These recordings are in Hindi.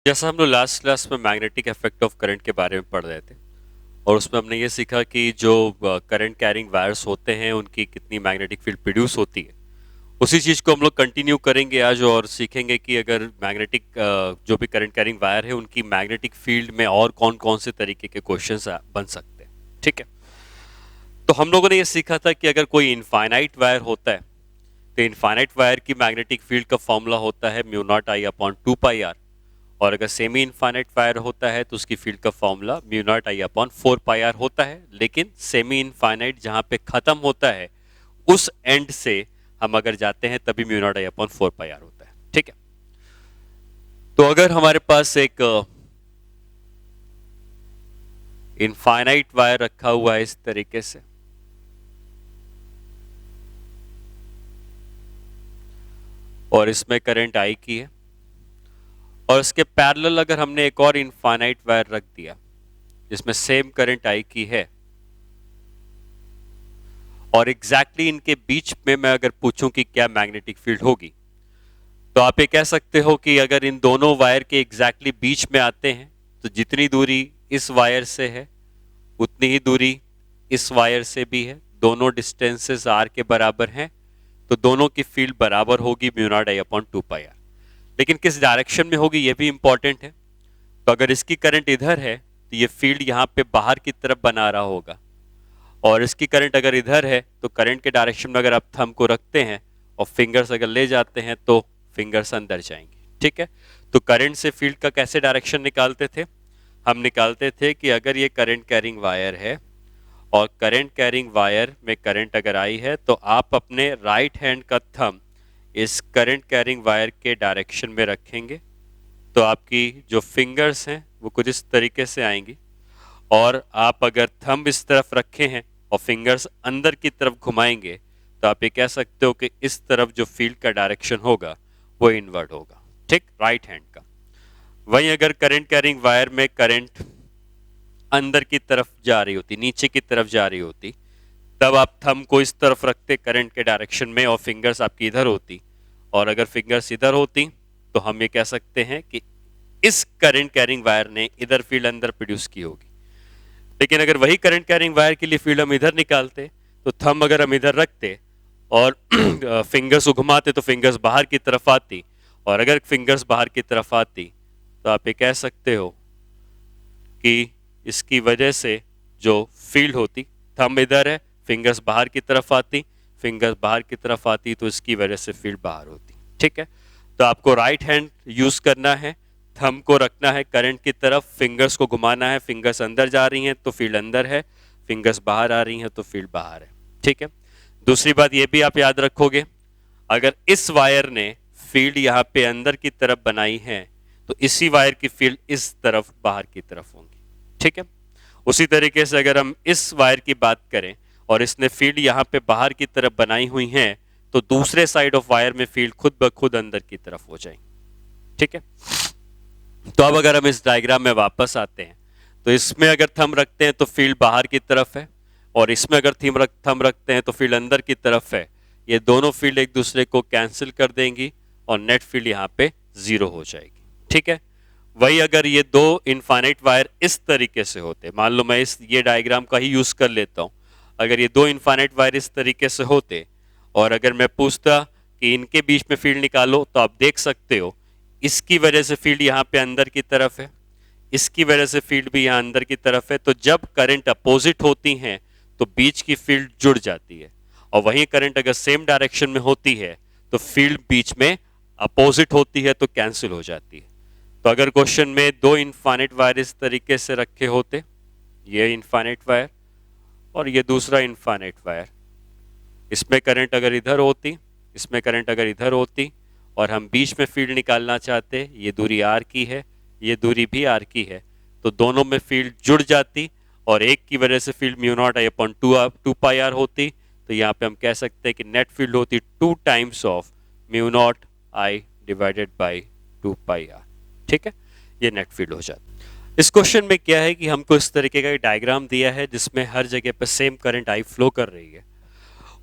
जैसा हम लोग लास्ट क्लास में मैग्नेटिक इफेक्ट ऑफ करंट के बारे में पढ़ रहे थे और उसमें हमने ये सीखा कि जो करंट कैरिंग वायर्स होते हैं उनकी कितनी मैग्नेटिक फील्ड प्रोड्यूस होती है। उसी चीज़ को हम लोग कंटिन्यू करेंगे आज और सीखेंगे कि अगर मैग्नेटिक जो भी करंट कैरिंग वायर है उनकी मैग्नेटिक फील्ड में और कौन कौन से तरीके के क्वेश्चंस बन सकते हैं। ठीक है, तो हम लोगों ने ये सीखा था कि अगर कोई इनफाइनाइट वायर होता है तो इनफाइनाइट वायर की मैग्नेटिक फील्ड का फॉर्मूला होता है mu not I upon 2 pi r, और अगर सेमी इनफाइनाइट वायर होता है तो उसकी फील्ड का formula mu not I upon 4 pi r होता है। लेकिन सेमी इनफाइनाइट जहां पे खत्म होता है उस एंड से हम अगर जाते हैं तभी mu not I upon 4 pi r होता है। ठीक है, तो अगर हमारे पास एक इनफाइनाइट वायर रखा हुआ है इस तरीके से, और इसमें करंट आई की है, और इसके पैरेलल अगर हमने एक और इनफाइनाइट वायर रख दिया जिसमें सेम करंट आई की है, और एग्जैक्टली इनके बीच में मैं अगर पूछूं कि क्या मैग्नेटिक फील्ड होगी, तो आप ये कह सकते हो कि अगर इन दोनों वायर के एग्जैक्टली बीच में आते हैं तो जितनी दूरी इस वायर से है उतनी ही दूरी इस वायर से भी है, दोनों डिस्टेंसेस आर के बराबर हैं, तो दोनों की फील्ड बराबर होगी mu not I upon 2 pi r. लेकिन किस डायरेक्शन में होगी ये भी इंपॉर्टेंट है। तो अगर इसकी करंट इधर है तो ये फील्ड यहाँ पे बाहर की तरफ बना रहा होगा, और इसकी करंट अगर इधर है तो करंट के डायरेक्शन में अगर आप थंब को रखते हैं और फिंगर्स अगर ले जाते हैं तो फिंगर्स अंदर जाएंगे। ठीक है, तो करंट से फील्ड का कैसे डायरेक्शन निकालते थे? हम निकालते थे कि अगर ये करंट कैरिंग वायर है और करंट कैरिंग वायर में करंट अगर आई है तो आप अपने राइट हैंड का थंब इस करंट कैरिंग वायर के डायरेक्शन में रखेंगे, तो आपकी जो फिंगर्स हैं वो कुछ इस तरीके से आएंगी, और आप अगर थंब इस तरफ रखे हैं और फिंगर्स अंदर की तरफ घुमाएंगे तो आप ये कह सकते हो कि इस तरफ जो फील्ड का डायरेक्शन होगा वो इनवर्ट होगा। ठीक, राइट हैंड का। वहीं अगर करंट कैरिंग वायर में करंट अंदर की तरफ जा रही होती, नीचे की तरफ जा रही होती, तब आप थंब को इस तरफ रखते करंट के डायरेक्शन में और फिंगर्स आपकी इधर होती, और अगर फिंगर्स इधर होती तो हम ये कह सकते हैं कि इस करंट कैरिंग वायर ने इधर फील्ड अंदर प्रोड्यूस की होगी। लेकिन अगर वही करंट कैरिंग वायर के लिए फील्ड हम इधर निकालते तो थंब अगर हम इधर रखते और फिंगर्स को घुमाते तो फिंगर्स बाहर की तरफ आती, और अगर फिंगर्स बाहर की तरफ आती तो आप ये कह सकते हो कि इसकी वजह से जो फील्ड होती, थंब इधर है, फिंगर्स बाहर की तरफ आती, फिंगर्स बाहर की तरफ आती तो इसकी वजह से फील्ड बाहर होती। ठीक है, तो आपको राइट हैंड यूज करना है, थंब को रखना है करंट की तरफ, फिंगर्स को घुमाना है, फिंगर्स अंदर जा रही हैं तो फील्ड अंदर है, फिंगर्स बाहर आ रही हैं तो फील्ड बाहर है। ठीक है, दूसरी बात ये भी आप याद रखोगे, अगर इस वायर ने फील्ड यहाँ पे अंदर की तरफ बनाई है तो इसी वायर की फील्ड इस तरफ बाहर की तरफ होंगी। ठीक है, उसी तरीके से अगर हम इस वायर की बात करें और इसने फील्ड यहाँ पे बाहर की तरफ बनाई हुई है तो दूसरे साइड ऑफ वायर में फील्ड खुद ब खुद अंदर की तरफ हो जाएंगी। ठीक है, तो अब अगर हम इस डायग्राम में वापस आते हैं तो इसमें अगर थंब रखते हैं तो फील्ड बाहर की तरफ है, और इसमें अगर थंब रखते हैं तो फील्ड अंदर की तरफ है। ये दोनों फील्ड एक दूसरे को कैंसिल कर देंगी और नेट फील्ड यहाँ पे 0 हो जाएगी। ठीक है, वही अगर ये दो इनफाइनाइट वायर इस तरीके से होते, मान लो मैं ये डायग्राम का ही यूज कर लेता हूँ, अगर ये दो इनफाइनाइट वायर इस तरीके से होते और अगर मैं पूछता कि इनके बीच में फील्ड निकालो, तो आप देख सकते हो इसकी वजह से फील्ड यहाँ पे अंदर की तरफ है, इसकी वजह से फील्ड भी यहाँ अंदर की तरफ है, तो जब करंट अपोजिट होती हैं तो बीच की फील्ड जुड़ जाती है, और वही करंट अगर सेम डायरेक्शन में होती है तो फील्ड बीच में अपोजिट होती है तो कैंसिल हो जाती है। तो अगर क्वेश्चन में दो इनफाइनाइट वायर इस तरीके से रखे होते, ये इनफाइनाइट वायर और ये दूसरा इनफाइनाइट वायर, इसमें करंट अगर इधर होती, इसमें करंट अगर इधर होती, और हम बीच में फील्ड निकालना चाहते, ये दूरी आर की है, ये दूरी भी आर की है, तो दोनों में फील्ड जुड़ जाती और एक की वजह से field mu not I upon 2 pi r होती, तो यहाँ पे हम कह सकते हैं कि नेट फील्ड होती 2 times of mu not I divided by 2 pi are. ठीक है, ये नेट फील्ड हो जाती। इस क्वेश्चन में क्या है कि हमको इस तरीके का डायग्राम दिया है जिसमें हर जगह पर सेम करंट आई फ्लो कर रही है,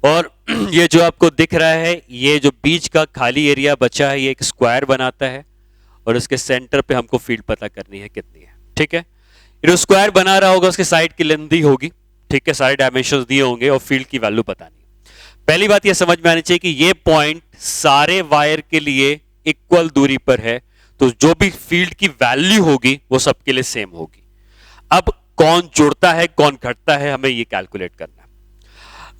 और ये जो आपको दिख रहा है, ये जो बीच का खाली एरिया बचा है ये एक स्क्वायर बनाता है, और उसके सेंटर पे हमको फील्ड पता करनी है कितनी है। ठीक है, ये जो स्क्वायर बना रहा होगा उसके साइड की लेंथ दी होगी, ठीक है, सारे डायमेंशंस दिए होंगे और फील्ड की वैल्यू बतानी है। पहली बात ये समझ में आनी चाहिए कि ये पॉइंट सारे वायर के लिए इक्वल दूरी पर है, तो जो भी फील्ड की वैल्यू होगी वो सबके लिए सेम होगी। अब कौन जुड़ता है कौन घटता है हमें ये कैलकुलेट करना है।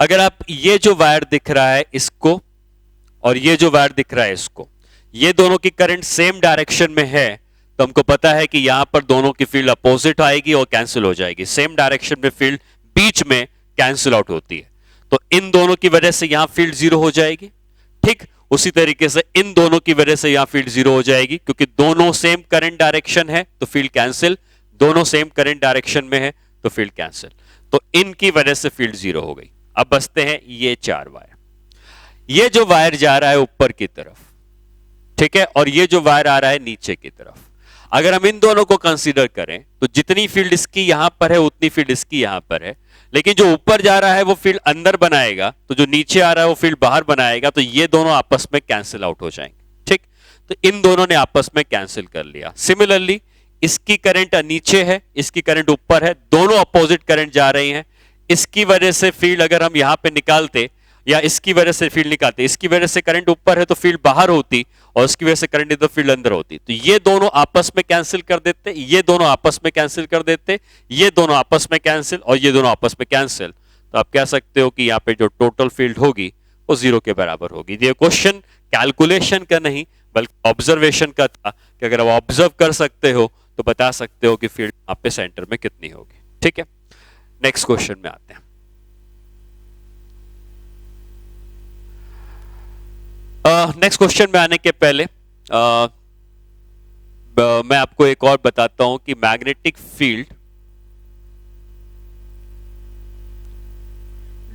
अगर आप ये जो वायर दिख रहा है इसको और ये जो वायर दिख रहा है इसको, ये दोनों की करंट सेम डायरेक्शन में है, तो हमको पता है कि यहां पर दोनों की फील्ड अपोजिट आएगी और कैंसिल हो जाएगी। सेम डायरेक्शन में फील्ड बीच में कैंसिल आउट होती है, तो इन दोनों की वजह से यहां फील्ड जीरो हो जाएगी। ठीक उसी तरीके से इन दोनों की वजह से यहां फील्ड जीरो हो जाएगी, क्योंकि दोनों सेम करंट डायरेक्शन है तो फील्ड कैंसिल, दोनों सेम करंट डायरेक्शन में है तो फील्ड कैंसिल, तो इनकी वजह से फील्ड जीरो हो गई। अब बचते हैं ये चार वायर। ये जो वायर जा रहा है ऊपर की तरफ, ठीक है, और ये जो वायर आ रहा है नीचे की तरफ, अगर हम इन दोनों को कंसीडर करें तो जितनी फील्ड इसकी यहां पर है उतनी फील्ड इसकी यहां पर है, लेकिन जो ऊपर जा रहा है वो फील्ड अंदर बनाएगा, तो जो नीचे आ रहा है वो फील्ड बाहर बनाएगा, तो ये दोनों आपस में कैंसिल आउट हो जाएंगे। ठीक, तो इन दोनों ने आपस में कैंसिल कर लिया। सिमिलरली इसकी करंट नीचे है, इसकी करंट ऊपर है, दोनों अपोजिट करंट जा रही हैं। इसकी वजह से फील्ड अगर हम यहां पे निकालते या इसकी वजह से फील्ड निकालते, इसकी वजह से करंट ऊपर है तो फील्ड बाहर होती और इसकी वजह से करंट इधर फील्ड अंदर होती, तो ये दोनों आपस में कैंसिल कर देते, ये दोनों आपस में कैंसिल कर देते, ये दोनों आपस में कैंसिल और ये दोनों आपस में कैंसिल। तो आप कह सकते हो कि यहाँ पे जो टोटल फील्ड होगी वो जीरो के बराबर होगी। ये क्वेश्चन कैलकुलेशन का नहीं बल्कि ऑब्जर्वेशन का था कि अगर आप ऑब्जर्व कर सकते हो तो बता सकते हो कि फील्ड यहाँ पे सेंटर में कितनी होगी। ठीक है, नेक्स्ट क्वेश्चन में आते हैं। नेक्स्ट क्वेश्चन में आने के पहले मैं आपको एक और बताता हूं कि magnetic field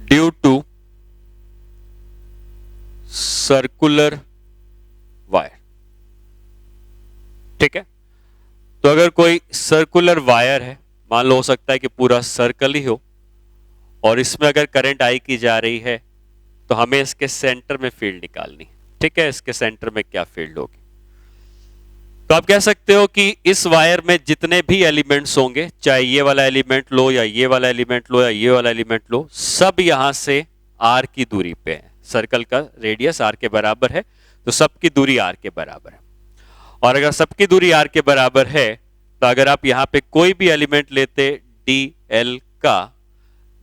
due to circular wire. ठीक है, तो अगर कोई सर्कुलर वायर है, मान लो हो सकता है कि पूरा सर्कल ही हो और इसमें अगर करंट आई की जा रही है तो हमें इसके सेंटर में फील्ड निकालनी। ठीक है, इसके सेंटर में क्या फील्ड होगी, तो आप कह सकते हो कि इस वायर में जितने भी एलिमेंट्स होंगे, चाहे ये वाला एलिमेंट लो या ये वाला एलिमेंट लो या ये वाला एलिमेंट लो, सब यहां से आर की दूरी पे है। सर्कल का रेडियस आर के बराबर है तो सबकी दूरी आर के बराबर है, और अगर सबकी दूरी आर के बराबर है तो अगर आप यहां पे कोई भी एलिमेंट लेते डी एल का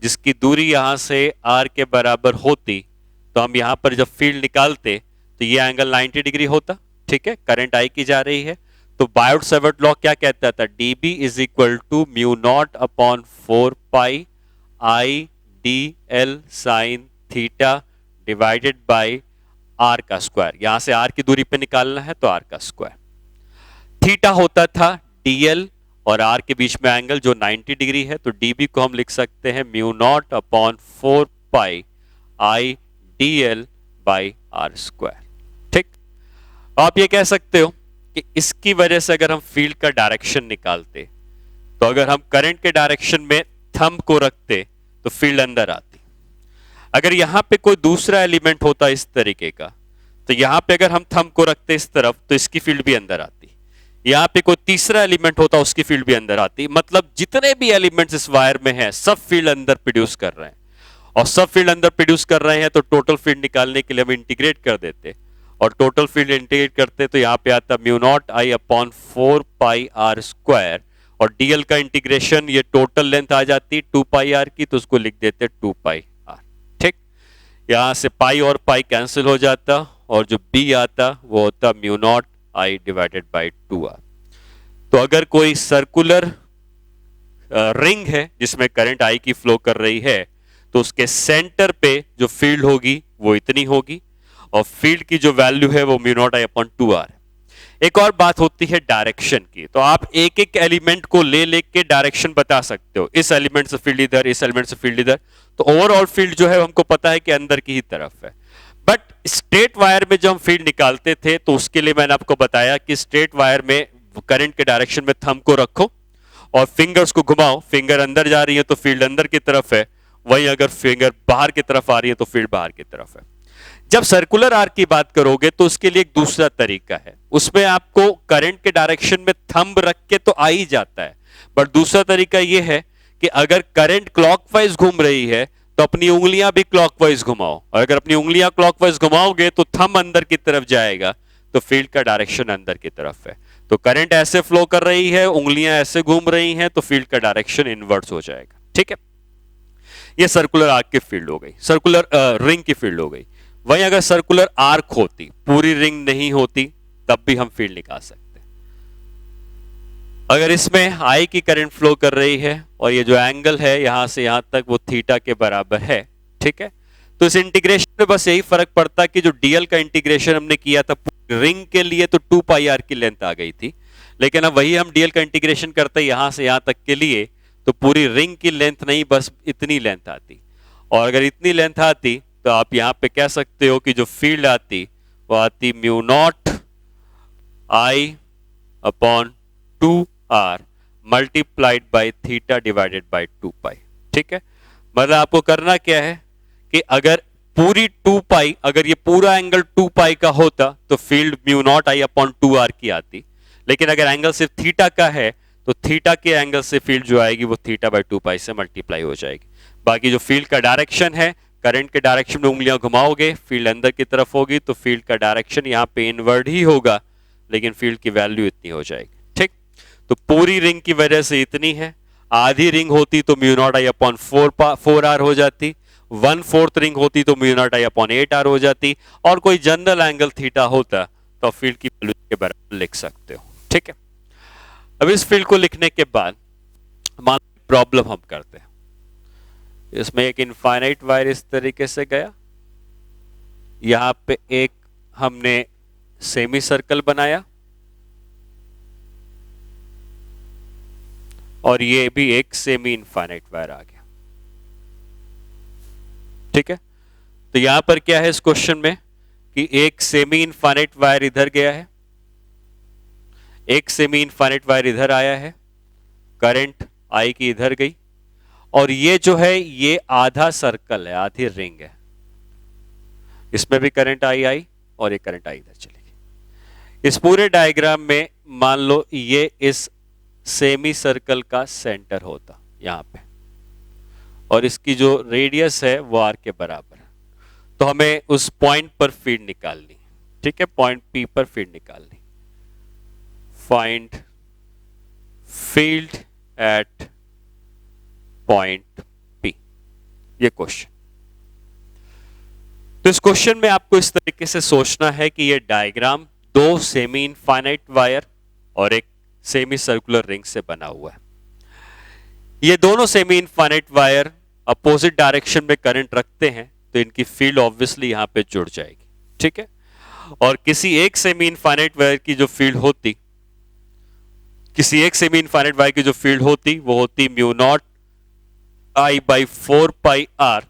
जिसकी दूरी यहां से आर के बराबर होती, तो हम यहां पर जब फील्ड निकालते तो ये एंगल 90 डिग्री होता। ठीक है, करंट आई की जा रही है, तो बायोट-सावर्ट लॉ क्या कहता था, dB is equal to mu not upon 4 pi I d l sine theta divided by r का स्क्वायर। यहां से आर की दूरी पे निकालना है तो आर का स्क्वायर। थीटा होता था dl और आर के बीच में एंगल जो 90 डिग्री है, तो dB को हम लिख सकते हैं mu not upon 4 pi I d l by r square. ठीक, आप ये कह सकते हो कि इसकी वजह से अगर हम फील्ड का डायरेक्शन निकालते तो अगर हम करंट के डायरेक्शन में थंब को रखते तो फील्ड अंदर आती। अगर यहां पे कोई दूसरा एलिमेंट होता इस तरीके का, तो यहां पे अगर हम थंब को रखते इस तरफ तो इसकी फील्ड भी अंदर आती। यहां पे कोई तीसरा एलिमेंट होता उसकी फील्ड भी अंदर आती। मतलब जितने भी एलिमेंट्स इस वायर में हैं सब फील्ड अंदर प्रोड्यूस कर रहे हैं, और सब फील्ड अंदर प्रोड्यूस कर रहे हैं तो टोटल फील्ड निकालने के लिए हम इंटीग्रेट कर देते, और टोटल फील्ड इंटीग्रेट करते तो यहां पे आता mu not I upon 4 pi r square, और डीएल का इंटीग्रेशन ये टोटल लेंथ आ जाती 2 पाई आर की, तो उसको लिख देते 2 पाई आर। ठीक, यहां से पाई और पाई कैंसिल हो जाता और जो बी आता वो होता mu naught I divided by 2r। तो अगर कोई सर्कुलर रिंग है जिसमें करंट आई की फ्लो कर रही है तो उसके सेंटर पे जो फील्ड होगी वो इतनी होगी, और फील्ड की जो वैल्यू है वो mu naught I upon 2r। एक और बात होती है डायरेक्शन की, तो आप एक एक एलिमेंट को ले लेके डायरेक्शन बता सकते हो, इस एलिमेंट से फील्ड इधर, इस एलिमेंट से फील्ड इधर, तो ओवरऑल फील्ड जो है हमको पता है कि अंदर की ही तरफ है। बट स्ट्रेट वायर में जब हम फील्ड निकालते थे तो उसके लिए मैंने आपको बताया कि स्ट्रेट वायर में करंट के डायरेक्शन में थंब को रखो और फिंगर्स को घुमाओ, फिंगर अंदर जा रही है तो फील्ड अंदर की तरफ है, वहीं अगर फिंगर बाहर की तरफ आ रही है तो फील्ड बाहर की तरफ है। जब सर्कुलर आर्क की बात करोगे तो उसके लिए एक दूसरा तरीका है, उसमें आपको करंट के डायरेक्शन में थंब रख के तो आ ही जाता है, बट दूसरा तरीका यह है कि अगर करंट क्लॉकवाइज घूम रही है तो अपनी उंगलियां भी क्लॉकवाइज घुमाओ, और अगर अपनी उंगलियां क्लॉकवाइज घुमाओगे तो थंब अंदर की तरफ जाएगा, तो फील्ड का डायरेक्शन अंदर की तरफ है। तो करंट ऐसे फ्लो कर रही है, उंगलियां ऐसे घूम रही हैं, तो फील्ड का डायरेक्शन इनवर्स हो जाएगा। ठीक है, ये सर्कुलर आर्क की फील्ड हो गई, सर्कुलर रिंग की फील्ड हो गई। वहीं अगर सर्कुलर आर्क होती, पूरी रिंग नहीं होती, तब भी हम फील्ड निकाल सकते। अगर इसमें आई की करंट फ्लो कर रही है और ये जो एंगल है यहां से यहां तक वो थीटा के बराबर है, ठीक है, तो इस इंटीग्रेशन में बस यही फर्क पड़ता कि जो डीएल का इंटीग्रेशन हमने किया था रिंग के लिए तो 2 पाई आर की लेंथ आ गई थी, लेकिन अब वही हम डीएल का इंटीग्रेशन करते यहां से यहां तक के लिए तो पूरी रिंग की लेंथ नहीं, बस इतनी लेंथ आती। और अगर इतनी लेंथ आती तो आप यहां पे कह सकते हो कि जो फील्ड आती वो आती mu not I upon 2r multiplied by theta divided by 2 पाई। ठीक है, मतलब आपको करना क्या है कि अगर पूरी 2 पाई, अगर ये पूरा एंगल 2 पाई का होता तो field mu not I upon 2r की आती, लेकिन अगर एंगल सिर्फ थीटा का है तो थीटा के एंगल से फील्ड जो आएगी वो थीटा बाय 2 पाई से मल्टीप्लाई हो जाएगी। बाकी जो फील्ड का डायरेक्शन है, करंट के डायरेक्शन में उंगलियां घुमाओगे फील्ड अंदर की तरफ होगी, तो फील्ड का डायरेक्शन यहाँ पे इनवर्ड ही होगा, लेकिन फील्ड की वैल्यू इतनी हो जाएगी। ठीक, तो पूरी रिंग की वजह से इतनी है, आधी रिंग होती तो mu not I upon 4r हो जाती, 1/4 रिंग होती तो mu not I upon 8r हो जाती, और कोई जनरल एंगल थीटा होता तो फील्ड की वैल्यू के बराबर लिख सकते हो। ठीक है, अब इस फील्ड को लिखने के बाद मान प्रॉब्लम हम करते हैं, इसमें एक इनफाइनाइट वायर इस तरीके से गया, यहां पे एक हमने सेमी सर्कल बनाया और ये भी एक सेमी इनफाइनाइट वायर आ गया। ठीक है, तो यहां पर क्या है इस क्वेश्चन में कि एक सेमी इनफाइनाइट वायर इधर गया है, एक सेमी इनफाइनाइट वायर इधर आया है, करंट आई की इधर गई, और ये जो है ये आधा सर्कल है, आधी रिंग है, इसमें भी करंट आई और ये करंट आई इधर चली गई। इस पूरे डायग्राम में मान लो ये इस सेमी सर्कल का सेंटर होता यहां पे, और इसकी जो रेडियस है वो आर के बराबर है, तो हमें उस पॉइंट पर फील्ड निकालनी। ठीक है, पॉइंट पी पर फील्ड निकालनी, find field at point P, ये क्वेश्चन। तो इस क्वेश्चन में आपको इस तरीके से सोचना है कि ये डायग्राम दो सेमी इनफाइनाइट वायर और एक सेमी सर्कुलर रिंग से बना हुआ है। ये दोनों semi infinite wire opposite direction में करंट रखते हैं, तो इनकी फील्ड ऑब्वियसली यहां पे जुड़ जाएगी। ठीक है, और किसी एक सेमी इनफाइनाइट वायर की जो फील्ड होती, किसी एक सेमी इनफाइनाइट वायर की जो फील्ड होती वो होती mu not I by 4 pi r,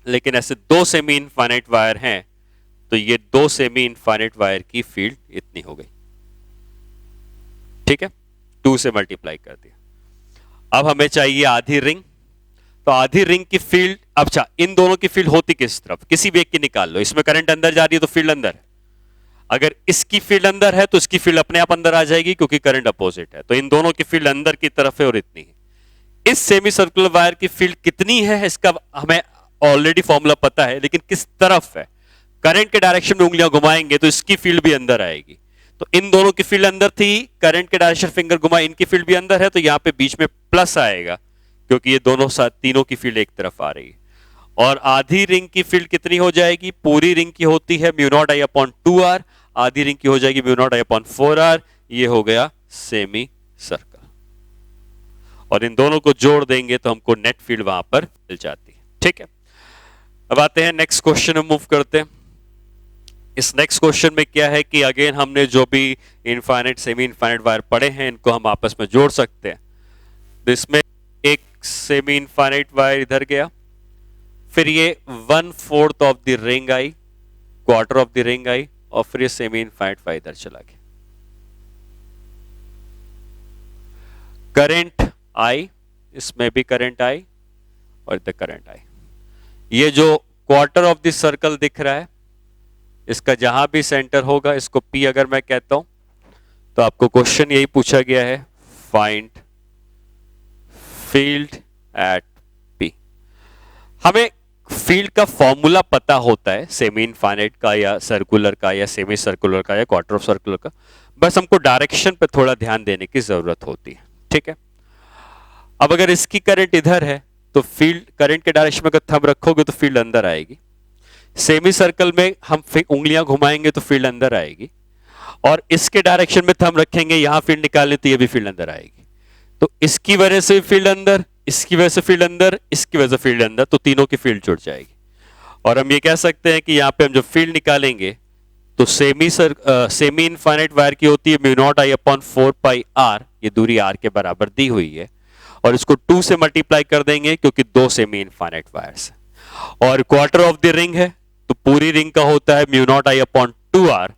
लेकिन ऐसे दो सेमी इनफाइनाइट वायर हैं तो ये दो सेमी इनफाइनाइट वायर की फील्ड इतनी हो गई। ठीक है, 2 से मल्टीप्लाई कर दिया। अब हमें चाहिए आधी रिंग, तो आधी रिंग की फील्ड, अच्छा इन दोनों की फील्ड होती किस तरफ, किसी भी एक की निकाल लो, इसमें करंट अंदर जा रही है तो फील्ड अंदर है, अगर इसकी फील्ड अंदर है तो इसकी फील्ड अपने आप अंदर आ जाएगी क्योंकि करंट अपोजिट है, तो इन दोनों की फील्ड अंदर की तरफ है और इतनी है। इस सेमी सर्कुलर वायर की फील्ड कितनी है इसका हमें ऑलरेडी फॉर्मूला पता है, लेकिन किस तरफ है, करंट के डायरेक्शन में उंगलियां घुमाएंगे तो इसकी फील्ड भी अंदर आएगी, तो इन दोनों की फील्ड अंदर थी, करंट के डायरेक्शन फिंगर घुमाए, इनकी फील्ड भी अंदर है, तो यहां पे बीच में प्लस आएगा क्योंकि ये दोनों साथ तीनों की फील्ड एक तरफ आ रही है। और आधी रिंग की फील्ड कितनी हो जाएगी, पूरी रिंग की होती है mu not I upon 2r, आधी रिंग की हो जाएगी mu not I upon 4r, ये हो गया सेमी सर्कल, और इन दोनों को जोड़ देंगे तो हमको नेट फील्ड वहां पर मिल जाती है। ठीक है, अब आते हैं नेक्स्ट क्वेश्चन में मूव करते हैं। इस नेक्स्ट क्वेश्चन में क्या है कि अगेन हमने जो भी इनफाइनाइट सेमी इनफाइनाइट वायर पड़े हैं इनको हम आपस में जोड़ सकते हैं। तो इसमें एक सेमी इनफाइनाइट वायर इधर गया, फिर ये 1/4 ऑफ द रिंग आई, क्वार्टर ऑफ द रिंग आई, और फिर ये सेमी इनफाइनाइट वायर इधर चला गया। करंट आई, इसमें भी करंट आई और इधर करंट आई। ये जो क्वार्टर ऑफ द सर्कल दिख रहा है इसका जहां भी सेंटर होगा, इसको P अगर मैं कहता हूं, तो आपको क्वेश्चन यही पूछा गया है, फाइंड फील्ड एट P। हमें फील्ड का फॉर्मूला पता होता है, सेमी इनफाइनाइट का या सर्कुलर का या सेमी सर्कुलर का या क्वार्टर ऑफ सर्कुलर का, बस हमको डायरेक्शन पे थोड़ा ध्यान देने की जरूरत होती है, ठीक है। अब अगर इसकी करंट इधर है तो फील्ड करंट के डायरेक्शन में अगर थंब रखोगे तो फील्ड अंदर आएगी। सेमी सर्कल में हम उंगलियां घुमाएंगे तो फील्ड अंदर आएगी, और इसके डायरेक्शन में थंब रखेंगे, यहां फील्ड निकालें तो ये भी फील्ड अंदर आएगी। तो इसकी वजह से फील्ड अंदर, इसकी वजह से फील्ड अंदर, इसकी वजह से फील्ड अंदर, तो तीनों की फील्ड जुड़ जाएगी। और हम ये कह सकते हैं कि यहां पे हम जो फील्ड निकालेंगे तो सेमी इनफाइनाइट वायर की होती है mu not I upon 4 pi are, ये दूरी आर के बराबर दी हुई है, और इसको 2 से मल्टीप्लाई कर देंगे क्योंकि 2 सेमी इनफाइनाइट वायर्स है। और क्वार्टर ऑफ द रिंग है तो पूरी रिंग का होता है mu not I upon 2 r,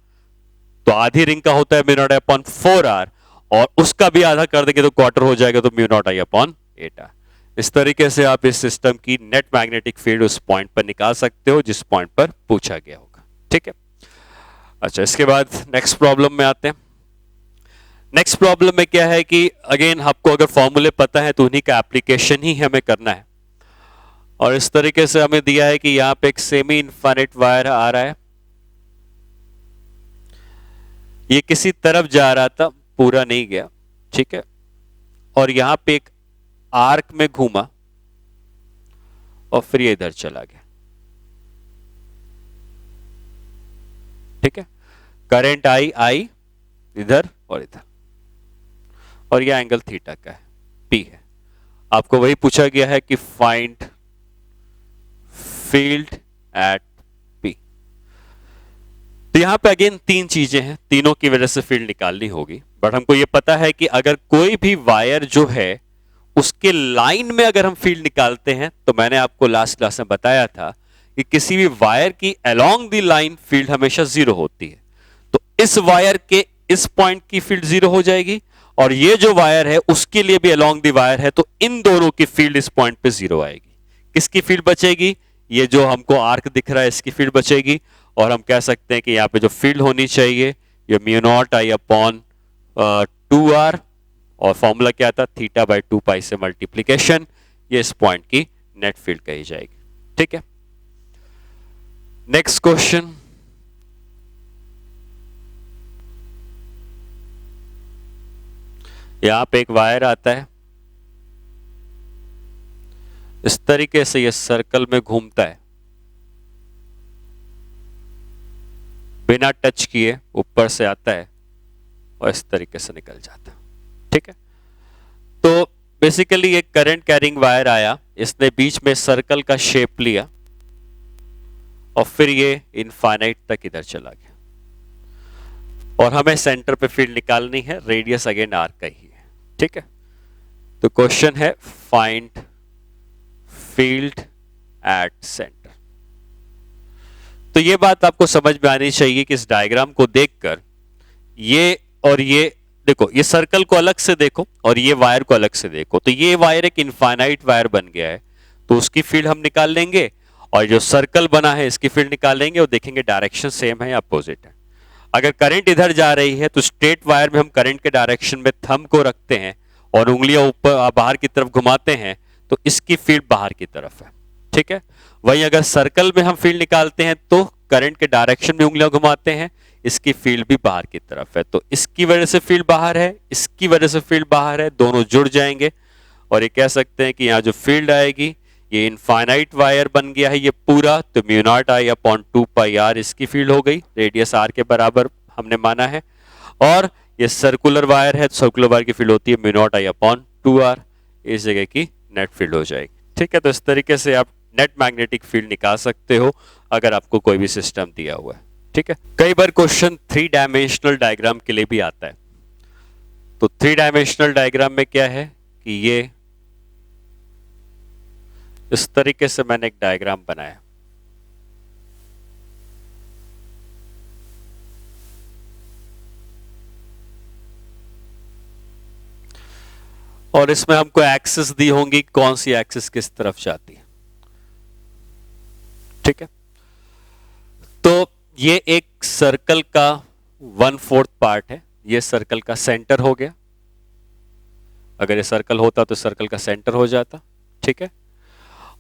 तो आधी रिंग का होता है mu not I upon 4 r, और उसका भी आधा कर देंगे तो क्वार्टर हो जाएगा, तो mu not I upon 8 r. इस तरीके से आप इस सिस्टम की नेट मैग्नेटिक फील्ड उस पॉइंट पर निकाल सकते हो जिस पॉइंट पर पूछा गया होगा, ठीक है। अच्छा, इसके बाद नेक्स्ट प्रॉब्लम में आते हैं। नेक्स्ट प्रॉब्लम में क्या है कि अगेन आपको अगर फॉर्मूले पता है तो उन्हीं का एप्लीकेशन ही हमें करना है। और इस तरीके से हमें दिया है कि यहां पे एक सेमी इनफाइनाइट वायर आ रहा है, ये किसी तरफ जा रहा था, पूरा नहीं गया, ठीक है, और यहां पे एक आर्क में घूमा और फिर ये इधर चला गया, ठीक है। करंट आई इधर और इधर, और यह एंगल थीटा का है, P है। आपको वही पूछा गया है कि फाइंड फील्ड एट P। तो यहां पे अगेन 3 चीजें हैं, तीनों की वजह से फील्ड निकालनी होगी, बट हमको यह पता है कि अगर कोई भी वायर जो है उसके लाइन में अगर हम फील्ड निकालते हैं, तो मैंने आपको लास्ट क्लास में बताया था कि किसी भी वायर की अलोंग द लाइन फील्ड हमेशा 0 होती है। तो इस वायर के इस पॉइंट की फील्ड 0 हो जाएगी, और ये जो वायर है उसके लिए भी अलोंग द वायर है, तो इन दोनों की फील्ड इस पॉइंट पे 0 आएगी। किसकी फील्ड बचेगी? ये जो हमको आर्क दिख रहा है इसकी फील्ड बचेगी, और हम कह सकते हैं कि यहां पे जो फील्ड होनी चाहिए ये mu not I upon 2 R, और फॉर्मूला क्या था, थीटा बाई 2 पाई से मल्टीप्लीकेशन, ये इस पॉइंट की नेट फील्ड कही जाएगी, ठीक है। नेक्स्ट क्वेश्चन, यहां पे एक वायर आता है, इस तरीके से ये सर्कल में घूमता है, बिना टच किए ऊपर से आता है और इस तरीके से निकल जाता है, ठीक है। तो बेसिकली एक करंट कैरिंग वायर आया, इसने बीच में सर्कल का शेप लिया और फिर ये इनफाइनाइट तक इधर चला गया, और हमें सेंटर पे फील्ड निकालनी है, रेडियस अगेन आर का ही है, ठीक है। तो क्वेश्चन है फाइंड फील्ड एट सेंटर। तो ये बात आपको समझ में आनी चाहिए कि इस डायग्राम को देखकर ये और ये देखो, ये सर्कल को अलग से देखो और ये वायर को अलग से देखो, तो ये वायर एक इनफाइनाइट वायर बन गया है, तो उसकी फील्ड हम निकाल लेंगे, और जो सर्कल बना है इसकी फील्ड निकाल लेंगे, और देखेंगे डायरेक्शन सेम है या अपोजिट है। अगर करंट इधर जा रही है तो स्ट्रेट वायर में हम करंट के डायरेक्शन में थंब को रखते हैं और उंगलियां ऊपर बाहर की तरफ घुमाते हैं, तो इसकी फील्ड बाहर की तरफ है, ठीक है। वहीं अगर सर्कल में हम फील्ड निकालते हैं तो करंट के डायरेक्शन में उंगलियां घुमाते हैं, इसकी फील्ड भी बाहर की तरफ है, तो इसकी वजह से फील्ड बाहर है, इसकी वजह से फील्ड बाहर है, दोनों जुड़ जाएंगे, और ये कह सकते हैं कि यहां जो फील्ड आएगी ये इनफाइनाइट वायर बन गया है ये पूरा, तो mu not I upon 2 pi R इसकी फील्ड हो गई, रेडियस आर के बराबर हमने माना है, और ये सर्कुलर वायर है, सर्कुलर वायर की फील्ड होती है mu not I upon 2 R, इस जगह की नेट फील्ड हो जाएगी, ठीक है। तो इस तरीके से आप नेट मैग्नेटिक फील्ड निकाल सकते हो अगर आपको कोई भी सिस्टम दिया हुआ है, ठीक है। कई बार क्वेश्चन 3 डायमेंशनल डायग्राम के लिए भी आता है, तो 3 डायमेंशनल डायग्राम में क्या है कि ये इस तरीके से मैंने एक डायग्राम बनाया, और इसमें हमको एक्सिस दी होंगी, कौन सी एक्सिस किस तरफ जाती है, ठीक है। तो ये एक सर्कल का 1/4 पार्ट है, ये सर्कल का सेंटर हो गया। अगर ये सर्कल होता तो सर्कल का सेंटर हो जाता, ठीक है।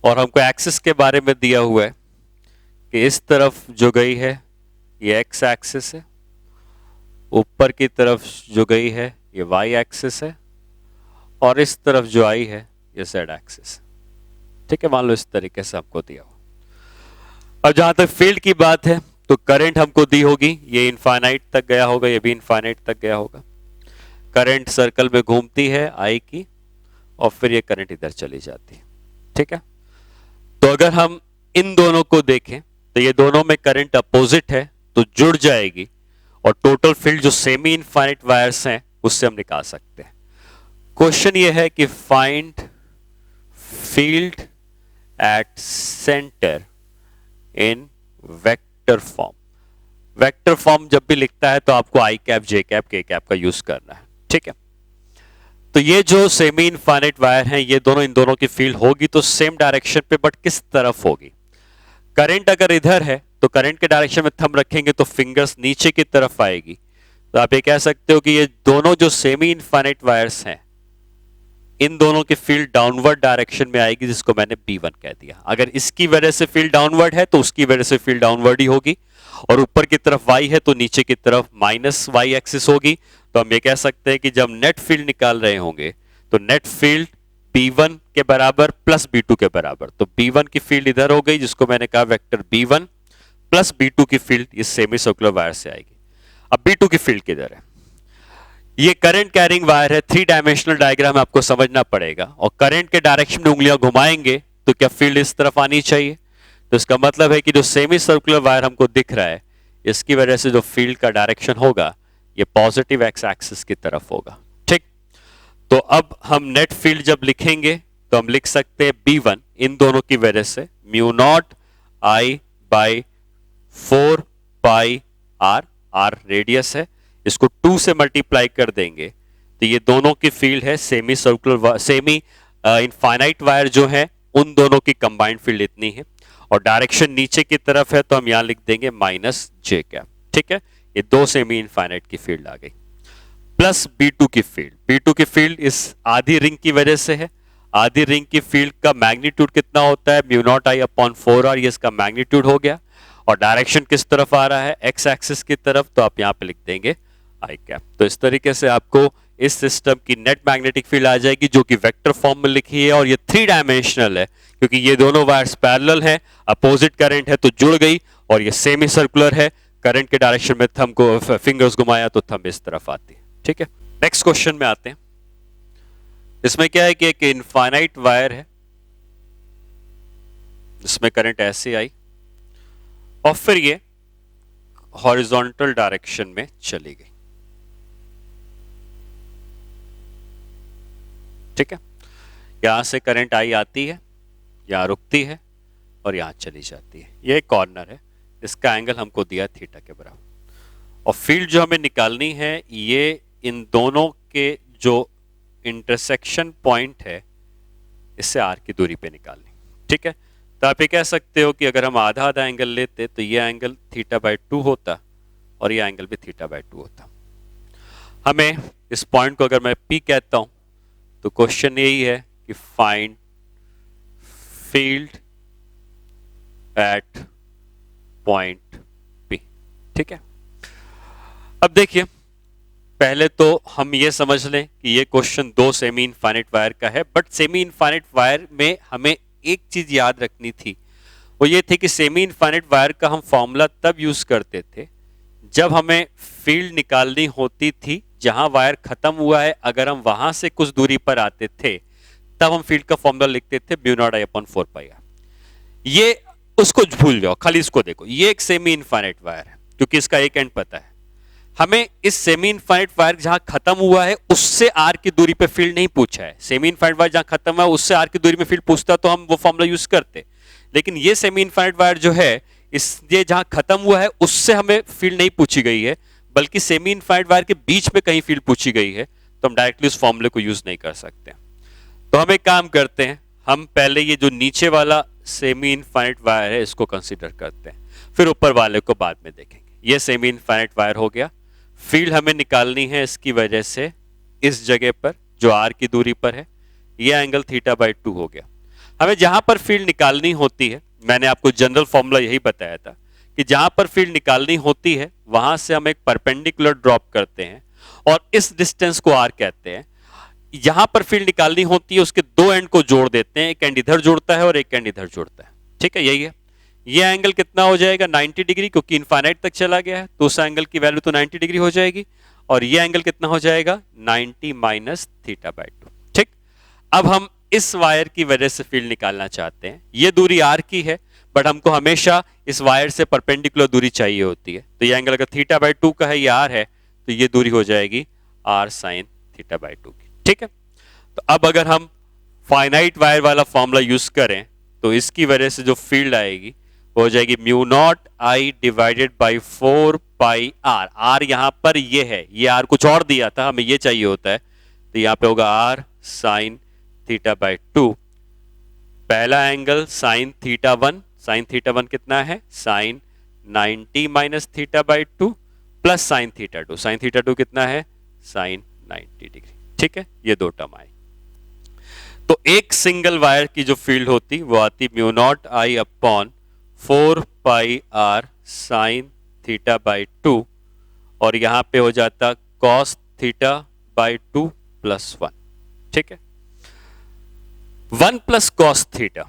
और हमको एक्सिस के बारे में दिया हुआ है कि इस तरफ जो गई है ये एक्स एक्सिस है, ऊपर की तरफ जो गई है ये वाई एक्सिस है, और इस तरफ जो आई है ये जेड एक्सिस, ठीक है। मान लो इस तरीके से हमको दिया हो। अब जहां तक फील्ड की बात है तो करंट हमको दी होगी, ये इनफाइनाइट तक गया होगा, ये भी इनफाइनाइट तक गया होगा। करंट सर्कल में घूमती है आई की, और फिर ये करंट इधर चली जाती है, ठीक है। तो अगर हम इन दोनों को देखें तो ये दोनों में करंट अपोजिट है तो जुड़ जाएगी, और टोटल फील्ड जो सेमी इनफाइनाइट वायर्स हैं उससे हम निकाल सकते हैं। क्वेश्चन ये है कि find field at centre in vector form. Vector form जब भी लिखता है तो आपको आई कैप, जे कैप, के कैप का यूज करना है, ठीक है। तो ये जो सेमी इनफाइनाइट वायर हैं ये दोनों, इन दोनों की फील्ड होगी तो सेम डायरेक्शन पे, बट किस तरफ होगी? करंट अगर इधर है तो करंट के डायरेक्शन में थंब रखेंगे तो फिंगर्स नीचे की तरफ आएगी। तो आप ये कह सकते हो कि ये दोनों जो सेमी इनफाइनाइट वायर्स हैं इन दोनों की फील्ड डाउनवर्ड डायरेक्शन में आएगी, जिसको मैंने B1 कह दिया। अगर इसकी वजह से फील्ड डाउनवर्ड है तो उसकी वजह से फील्ड डाउनवर्ड ही होगी, और ऊपर की तरफ y है तो नीचे की तरफ माइनस वाई एक्सिस होगी। तो हम ये कह सकते हैं कि जब नेट फील्ड निकाल रहे होंगे तो नेट फील्ड B1 के बराबर प्लस B2 के बराबर। तो B1 की फील्ड इधर हो गई, जिसको मैंने कहा वेक्टर B1 प्लस B2 की फील्ड इस सेमी सर्कुलर वायर से आएगी। अब B2 की फील्ड किधर है? ये करंट कैरिंग वायर है, 3 डायमेंशनल डायग्राम आपको समझना पड़ेगा, और करंट के डायरेक्शन में उंगलियां घुमाएंगे तो क्या फील्ड इस तरफ आनी चाहिए। तो इसका मतलब है कि जो सेमी सर्कुलर वायर हमको दिख रहा है इसकी वजह से जो फील्ड का डायरेक्शन होगा ये पॉजिटिव एक्स एक्सिस की तरफ होगा, ठीक। तो अब हम नेट फील्ड जब लिखेंगे तो हम लिख सकते हैं B1 इन दोनों की वजह से mu naught I by 4 pi R, R radius है, इसको 2 से मल्टीप्लाई कर देंगे तो ये दोनों की फील्ड है semi circular, semi infinite wire जो है उन दोनों की कंबाइंड फील्ड इतनी है, और डायरेक्शन नीचे की तरफ है तो हम यहां लिख देंगे माइनस जे कैप, ठीक है। ये 2 सेमी इनफाइनाइट की फील्ड आ गई, प्लस B2 की फील्ड। B2 की फील्ड इस आधी रिंग की वजह से है। आधी रिंग की फील्ड का मैग्नीट्यूड कितना होता है? Mu naught I upon 4R, ये इसका मैग्नीट्यूड हो गया, और डायरेक्शन किस तरफ आ रहा है? एक्स एक्सिस की तरफ, तो आप यहां पे लिख देंगे आई कैप। तो इस तरीके से आपको इस सिस्टम की नेट मैग्नेटिक फील्ड आ जाएगी जो कि वेक्टर फॉर्म में लिखी है, और ये 3 डायमेंशनल है क्योंकि ये दोनों वायर्स पैरेलल हैं, अपोजिट करंट है तो जुड़ गई, और ये सेमी सर्कुलर है, करंट के डायरेक्शन में थंब को फिंगर्स घुमाया तो थंब इस तरफ आती है, ठीक है। नेक्स्ट क्वेश्चन में आते हैं। इसमें क्या है कि एक इनफाइनाइट वायर है जिसमें करंट ऐसे आई और फिर ये हॉरिजॉन्टल डायरेक्शन में चली गई, ठीक है। यहां से करंट आई आती है, यहां रुकती है और यहां चली जाती है। यह एक कॉर्नर है, इसका एंगल हमको दिया थीटा के बराबर, और फील्ड जो हमें निकालनी है ये इन दोनों के जो इंटरसेक्शन पॉइंट है इससे आर की दूरी पे निकालनी, ठीक है। तो आप ये कह सकते हो कि अगर हम आधा आधा एंगल लेते तो ये एंगल θ/2 होता और ये एंगल भी θ/2 होता। हमें इस पॉइंट को अगर मैं P कहता हूं तो क्वेश्चन यही है कि find field at point P, ठीक है। अब देखिए, पहले तो हम ये समझ लें कि ये क्वेश्चन 2 सेमी इनफाइनाइट वायर का है, बट सेमी इनफाइनाइट वायर में हमें एक चीज याद रखनी थी, वो ये थी कि सेमी इनफाइनाइट वायर का हम फॉर्मूला तब यूज करते थे जब हमें फील्ड निकालनी होती थी जहां वायर खत्म हुआ है, अगर हम वहां से कुछ दूरी पर आते थे तब हम फील्ड का फॉर्मूला लिखते थे mu naught I upon 4 pi are. ये उसको भूल जाओ, खाली इसको देखो, ये एक सेमी इनफाइनाइट वायर है क्योंकि इसका एक एंड पता है। हमें इस सेमी इनफाइनाइट वायर जहां खत्म हुआ है उससे आर की दूरी पे फील्ड नहीं पूछा है। सेमी इनफाइनाइट वायर जहां खत्म हुआ है उससे आर की दूरी में फील्ड पूछता तो हम वो फॉर्मूला यूज करते, लेकिन ये सेमी इनफाइनाइट वायर जो है इस ये जहां खत्म हुआ है उससे हमें फील्ड नहीं पूछी गई है, बल्कि सेमी इनफाइनाइट वायर के बीच में कहीं फील्ड पूछी गई है, तो हम डायरेक्टली उस फॉर्मूले को यूज नहीं कर सकते। तो हम एक काम करते हैं, हम पहले ये जो नीचे वाला सेमी इनफाइनाइट वायर है इसको कंसीडर करते हैं। फिर ऊपर वाले को बाद में देखेंगे। ये सेमी इनफाइनाइट वायर हो गया। फील्ड हमें निकालनी है इसकी वजह से इस जगह पर जो आर की दूरी पर है, ये एंगल थीटा बाई 2 हो गया। हमें जहां पर फील्ड निकालनी होती है, मैंने आपको जनरल फॉर्मूला यही बताया था कि जहां पर फील्ड निकालनी होती है वहां से हम एक परपेंडिकुलर ड्रॉप करते हैं और इस डिस्टेंस को आर कहते हैं। यहां पर फील्ड निकालनी होती है उसके दो एंड को जोड़ देते हैं, एक एंड इधर जुड़ता है और एक एंड इधर जुड़ता है। ठीक है, यही है। ये एंगल कितना हो जाएगा 90 डिग्री, क्योंकि इनफाइनाइट तक चला गया है तो उस एंगल की वैल्यू तो 90 डिग्री हो जाएगी। और ये एंगल कितना हो जाएगा 90 माइनस थीटा बाई 2। ठीक, अब हम इस वायर की वजह से फील्ड निकालना चाहते हैं। ये दूरी आर की है, बट हमको हमेशा इस वायर से परपेंडिकुलर दूरी चाहिए होती है। तो ये एंगल अगर थीटा बाई 2 का है, ये आर है, तो ये दूरी हो जाएगी आर साइन थीटा बाई 2 की। ठीक है, तो अब अगर हम फाइनाइट वायर वाला फॉर्मूला यूज करें तो इसकी वजह से जो फील्ड आएगी वो हो जाएगी mu not I divided by 4 pi R. R यहां पर ये है, ये आर कुछ और दिया था, हमें ये चाहिए होता है, तो यहां पे होगा आर साइन थीटा बाई 2। पहला angle sine theta 1, sine theta 1 कितना है sine 90 minus theta by 2 plus sine theta 2, sine theta 2 कितना है साइन 90 डिग्री। ठीक है, ये दो टर्म आए। तो एक सिंगल वायर की जो फील्ड होती वो आती mu not I upon 4 pi R sine theta by 2 और यहां पे हो जाता कॉस थीटा बाई 2 प्लस 1। ठीक है, 1 प्लस कॉस थीटा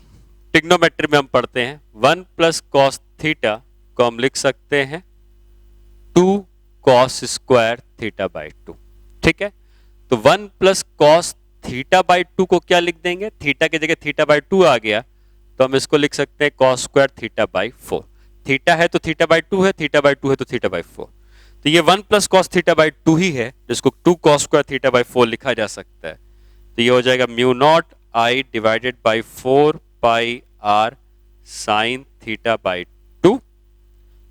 ट्रिग्नोमेट्री में हम पढ़ते हैं, 1 प्लस कॉस थीटा को हम लिख सकते हैं 2 कॉस स्क्वायर थीटा बाई 2। ठीक है, तो 1 प्लस कॉस थीटा बाई 2 को क्या लिख देंगे, थीटा की जगह थीटा बाई 2 आ गया तो हम इसको लिख सकते हैं cos square theta by 4। Theta है तो थीटा बाई 2 है, थीटा बाई 2 है तो थीटा बाई 4। तो ये 1 प्लस कॉस थीटा बाई 2 ही है जिसको 2 कॉस स्क्वायर थीटा बाई 4 लिखा जा सकता है। तो ये हो जाएगा mu not I divided by 4 pi R sine theta by 2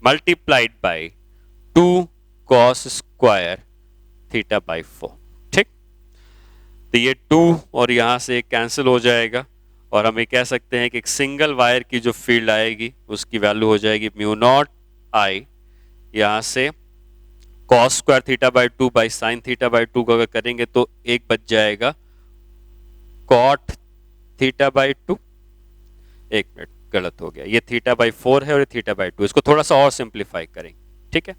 multiplied by 2 cos square theta by 4। ठीक, तो ये 2 और यहां से कैंसिल हो जाएगा और हम ये कह सकते हैं कि एक सिंगल वायर की जो फील्ड आएगी उसकी वैल्यू हो जाएगी म्यू नॉट आई, यहां से cos square theta by 2 by sine theta by 2 को अगर करेंगे तो एक बच जाएगा कॉट थीटा बाई 2। एक मिनट, गलत हो गया, ये थीटा बाई 4 है और ये थीटा बाई 2, इसको थोड़ा सा और सिंप्लीफाई करेंगे। ठीक है,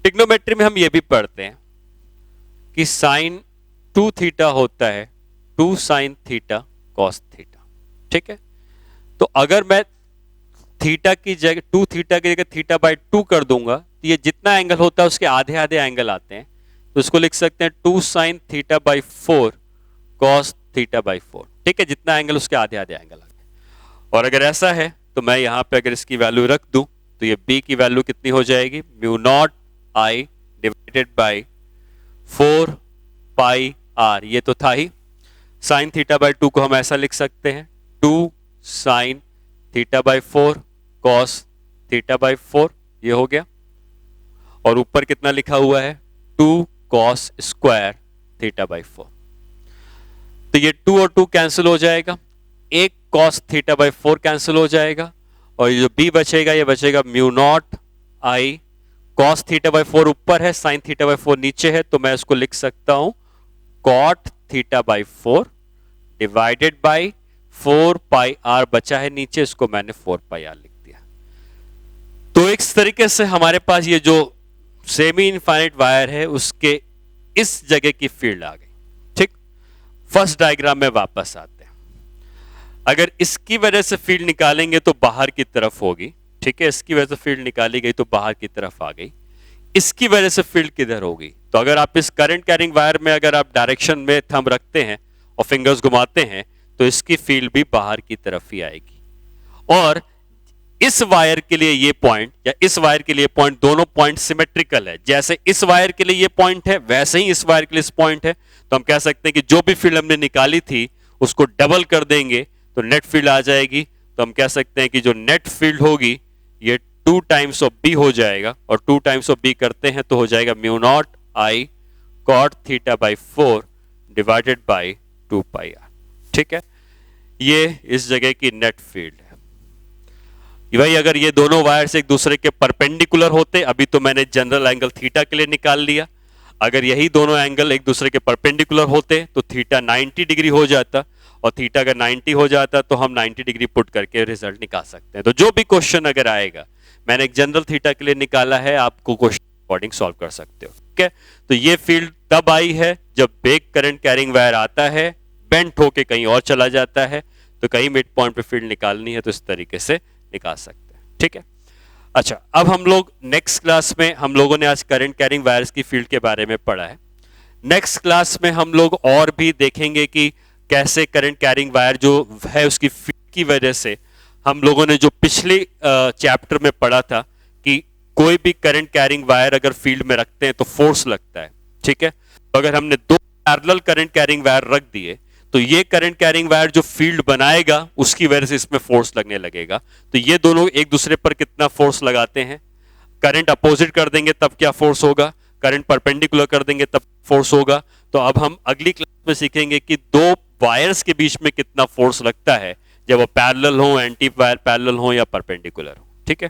ट्रिग्नोमेट्री में हम ये भी पढ़ते हैं कि साइन 2 थीटा होता है 2 साइन थीटा कॉस थीटा। ठीक है, तो अगर मैं थीटा की जगह 2 थीटा की जगह थीटा बाई 2 कर दूंगा तो ये जितना एंगल होता है उसके आधे आधे एंगल आते हैं, तो इसको लिख सकते हैं 2 sine theta by 4 cos theta by 4। ठीक है, जितना एंगल उसके आधे आधे एंगल आ गए। और अगर ऐसा है तो मैं यहां पे अगर इसकी वैल्यू रख दूं तो ये b की वैल्यू कितनी हो जाएगी mu not I divided by 4 pi are, ये तो था ही। साइन थीटा बाई 2 को हम ऐसा लिख सकते हैं 2 sine theta by 4 cos theta by 4, ये हो गया। और ऊपर कितना लिखा हुआ है 2 कॉस स्क्वायर थीटा बाई 4। तो ये 2 और 2 कैंसिल हो जाएगा, एक कॉस थीटा बाई 4 कैंसिल हो जाएगा और ये जो b बचेगा ये बचेगा mu not I, cos theta by 4 ऊपर है, साइन थीटा बाई 4 नीचे है, तो मैं इसको लिख सकता हूं cot theta by 4 divided by 4 pi R बचा है नीचे, इसको मैंने 4 पाई आर लिख दिया। तो इस तरीके से हमारे पास ये जो सेमी इनफाइनाइट वायर है उसके इस जगह की फील्ड आ गई। ठीक, फर्स्ट डायग्राम में वापस आते हैं। अगर इसकी वजह से फील्ड निकालेंगे तो बाहर की तरफ होगी। ठीक है, इसकी वजह से फील्ड निकाली गई तो बाहर की तरफ आ गई। इसकी वजह से फील्ड किधर होगी, तो अगर आप इस करंट कैरिंग वायर में अगर आप डायरेक्शन में थंब रखते हैं और फिंगर्स घुमाते हैं तो इसकी फील्ड भी बाहर की तरफ ही आएगी। और इस वायर के लिए ये पॉइंट या इस वायर के लिए पॉइंट, दोनों पॉइंट सिमेट्रिकल है। जैसे इस वायर के लिए ये पॉइंट है वैसे ही इस वायर के लिए इस पॉइंट है। तो हम कह सकते हैं कि जो भी फील्ड हमने निकाली थी उसको डबल कर देंगे तो नेट फील्ड आ जाएगी। तो हम कह सकते हैं कि जो नेट फील्ड होगी ये 2 टाइम्स ऑफ बी हो जाएगा, और 2 टाइम्स ऑफ बी करते हैं तो हो जाएगा mu not I cot theta by 4 divided by 2 pi are. ठीक है, ये इस जगह की नेट फील्ड है। भाई अगर ये दोनों वायर्स एक दूसरे के परपेंडिकुलर होते, अभी तो मैंने जनरल एंगल थीटा के लिए निकाल लिया, अगर यही दोनों एंगल एक दूसरे के परपेंडिकुलर होते तो थीटा 90 डिग्री हो जाता, और थीटा अगर 90 हो जाता तो हम 90 डिग्री पुट करके रिजल्ट निकाल सकते हैं। तो जो भी क्वेश्चन अगर आएगा, मैंने एक जनरल थीटा के लिए निकाला है, आपको क्वेश्चन अकॉर्डिंग सॉल्व कर सकते हो। ठीक है, तो ये फील्ड तब आई है जब बेक करंट कैरिंग वायर आता है, बेंट होके कहीं और चला जाता है, तो कहीं मिड पॉइंट पे फील्ड निकालनी है तो इस तरीके से निकाल सकते हैं। ठीक है, अच्छा, अब हम लोग नेक्स्ट क्लास में, हम लोगों ने आज करंट कैरिंग वायर्स की फील्ड के बारे में पढ़ा है। नेक्स्ट क्लास में हम लोग और भी देखेंगे कि कैसे करंट कैरिंग वायर जो है उसकी फील्ड की वजह से, हम लोगों ने जो पिछले चैप्टर में पढ़ा था कि कोई भी करंट कैरिंग वायर अगर फील्ड में रखते हैं तो फोर्स लगता है। ठीक है, तो अगर हमने दो पैरेलल करंट कैरिंग वायर रख दिए तो ये करंट कैरिंग वायर जो फील्ड बनाएगा उसकी वजह से इसमें फोर्स लगने लगेगा। तो ये दोनों एक दूसरे पर कितना फोर्स लगाते हैं, करंट अपोजिट कर देंगे तब क्या फोर्स होगा, करंट परपेंडिकुलर कर देंगे तब फोर्स होगा। तो अब हम अगली क्लास में सीखेंगे कि दो वायर्स के बीच में कितना फोर्स लगता है जब वो पैरेलल हो, एंटी वायर पैरेलल हो या परपेंडिकुलर हो। ठीक है।